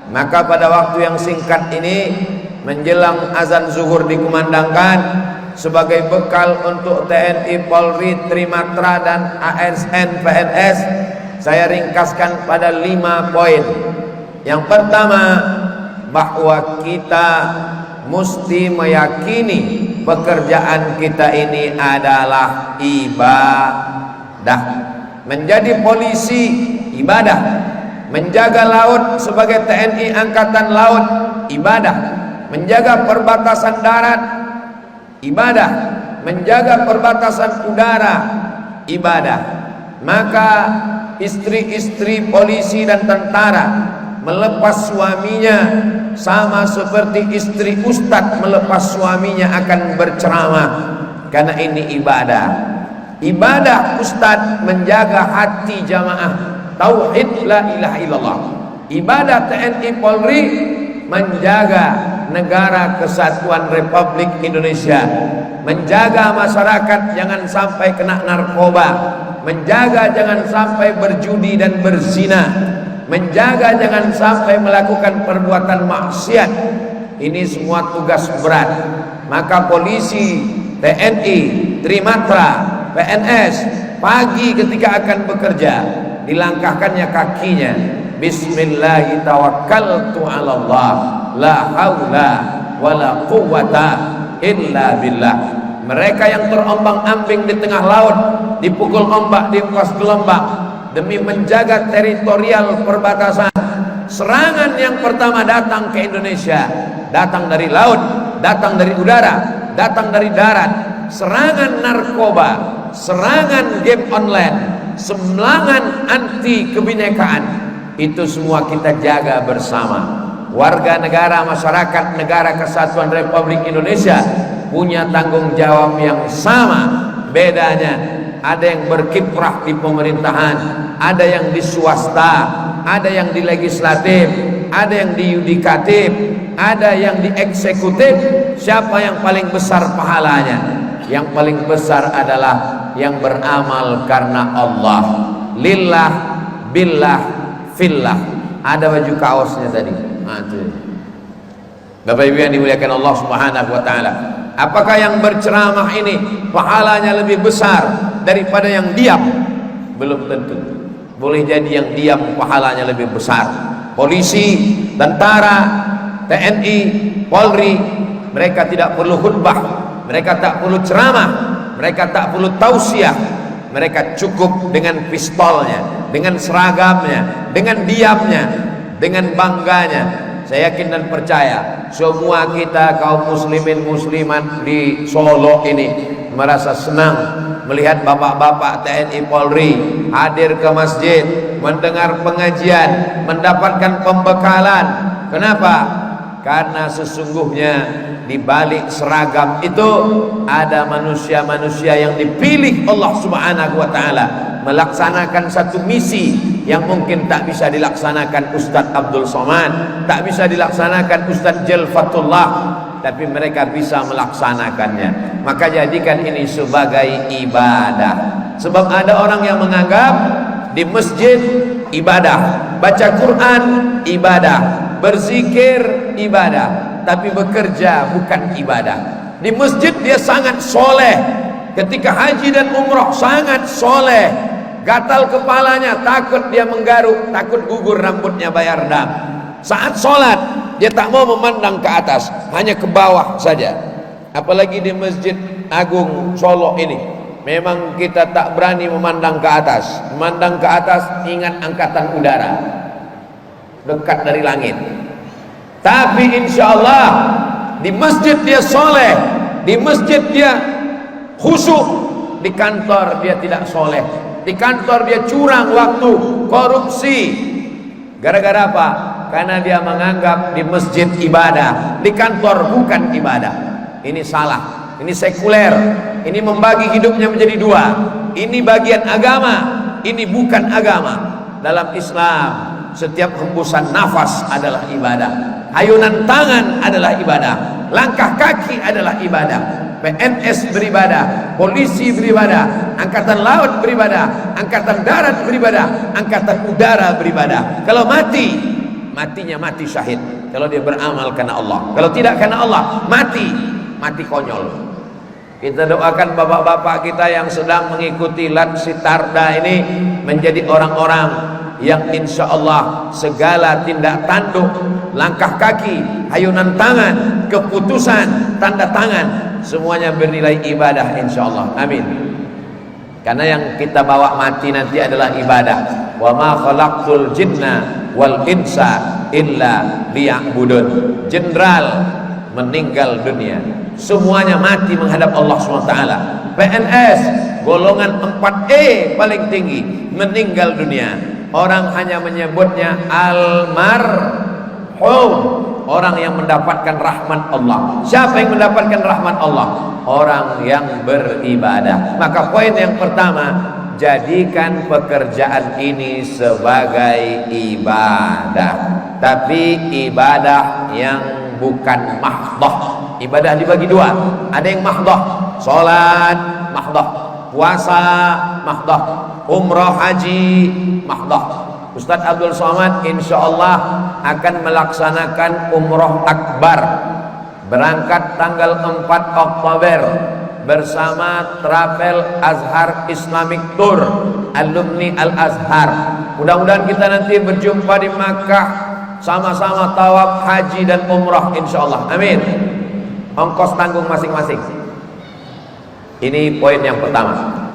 Maka pada waktu yang singkat ini menjelang azan zuhur dikumandangkan, sebagai bekal untuk TNI, Polri, Trimatra dan ASN PNS, saya ringkaskan pada 5 poin. Yang pertama, bahwa kita mesti meyakini pekerjaan kita ini adalah ibadah. Menjadi polisi ibadah, menjaga laut sebagai TNI Angkatan Laut ibadah, menjaga perbatasan darat ibadah, menjaga perbatasan udara ibadah. Maka istri-istri polisi dan tentara melepas suaminya sama seperti istri ustadz melepas suaminya akan berceramah, karena ini ibadah. Ibadah ustadz menjaga hati jamaah tauhid la ilaha illallah. Ibadah TNI Polri menjaga negara kesatuan Republik Indonesia, menjaga masyarakat jangan sampai kena narkoba, menjaga jangan sampai berjudi dan berzina, menjaga jangan sampai melakukan perbuatan maksiat. Ini semua tugas berat. Maka polisi, TNI, Trimatra, PNS pagi ketika akan bekerja dilangkahkannya kakinya, bismillahi tawakkaltu 'alallah la haula wala quwwata illa billah. Mereka yang terombang-ambing di tengah laut, dipukul ombak, diempas gelombang demi menjaga teritorial perbatasan. Serangan yang pertama datang ke Indonesia, datang dari laut, datang dari udara, datang dari darat. Serangan narkoba, serangan game online, serangan anti kebinekaan, itu semua kita jaga bersama. Warga negara, masyarakat negara kesatuan Republik Indonesia punya tanggung jawab yang sama. Bedanya ada yang berkiprah di pemerintahan, ada yang di swasta, ada yang di legislatif, ada yang di yudikatif, ada yang di eksekutif. Siapa yang paling besar pahalanya? Yang paling besar adalah yang beramal karena Allah, lillah, billah, fillah. Ada baju kaosnya tadi. Bapak Ibu yang dimuliakan Allah Subhanahu wa taala, apakah yang berceramah ini pahalanya lebih besar daripada yang diam? Belum tentu. Boleh jadi yang diam pahalanya lebih besar. Polisi, tentara, TNI, Polri, mereka tidak perlu khutbah, mereka tak perlu ceramah, mereka tak perlu tausiah. Mereka cukup dengan pistolnya, dengan seragamnya, dengan diamnya, dengan bangganya. Saya yakin dan percaya semua kita kaum muslimin muslimat di Solo ini merasa senang melihat bapak-bapak TNI Polri hadir ke masjid, mendengar pengajian, mendapatkan pembekalan. Kenapa? Karena sesungguhnya di balik seragam itu ada manusia-manusia yang dipilih Allah Subhanahu wa taala melaksanakan satu misi yang mungkin tak bisa dilaksanakan Ustadz Abdul Somad, tak bisa dilaksanakan Ustadz Jelfatullah, tapi mereka bisa melaksanakannya. Maka jadikan ini sebagai ibadah. Sebab ada orang yang menganggap di masjid ibadah, baca Quran ibadah, berzikir ibadah, tapi bekerja bukan ibadah. Di masjid dia sangat soleh, ketika haji dan umroh sangat soleh, gatal kepalanya, takut dia menggaruk, takut gugur rambutnya bayar dam. Saat sholat dia tak mau memandang ke atas, hanya ke bawah saja. Apalagi di Masjid Agung Solo ini, memang kita tak berani memandang ke atas. Memandang ke atas ingat angkatan udara, dekat dari langit. Tapi insya Allah di masjid dia soleh, di masjid dia khusyuk, di kantor dia tidak soleh, di kantor dia curang waktu, korupsi. Gara-gara apa? Karena dia menganggap di masjid ibadah, di kantor bukan ibadah. Ini salah, ini sekuler, ini membagi hidupnya menjadi dua. Ini bagian agama, ini bukan agama. Dalam Islam setiap hembusan nafas adalah ibadah, ayunan tangan adalah ibadah, langkah kaki adalah ibadah. PNS beribadah, polisi beribadah, angkatan laut beribadah, angkatan darat beribadah, angkatan udara beribadah. Kalau mati matinya mati syahid. Kalau dia beramal karena Allah, kalau tidak karena Allah, mati konyol. Kita doakan bapak-bapak kita yang sedang mengikuti Latsitarda ini menjadi orang-orang yang insya Allah segala tindak tanduk, langkah kaki, ayunan tangan, keputusan, tanda tangan, semuanya bernilai ibadah insya Allah. Amin. Karena yang kita bawa mati nanti adalah ibadah. Wa ma khalaqtul jinna wal insa illa liya'budun. Jenderal meninggal dunia, semuanya mati menghadap Allah SWT. PNS golongan 4E paling tinggi meninggal dunia. Orang hanya menyebutnya almarhum, orang yang mendapatkan rahmat Allah. Siapa yang mendapatkan rahmat Allah? Orang yang beribadah. Maka poin yang pertama, jadikan pekerjaan ini sebagai ibadah, tapi ibadah yang bukan mahdoh. Ibadah dibagi dua, ada yang mahdoh, sholat mahdoh, puasa mahdoh, umroh haji mahdoh. Ustadz Abdul Somad insya Allah akan melaksanakan umroh akbar, berangkat tanggal 4 Oktober bersama Travel Azhar Islamic Tour, alumni Al-Azhar. Mudah-mudahan kita nanti berjumpa di Makkah, sama-sama tawaf haji dan umrah insyaallah. Amin. Ongkos tanggung masing-masing. Ini poin yang pertama.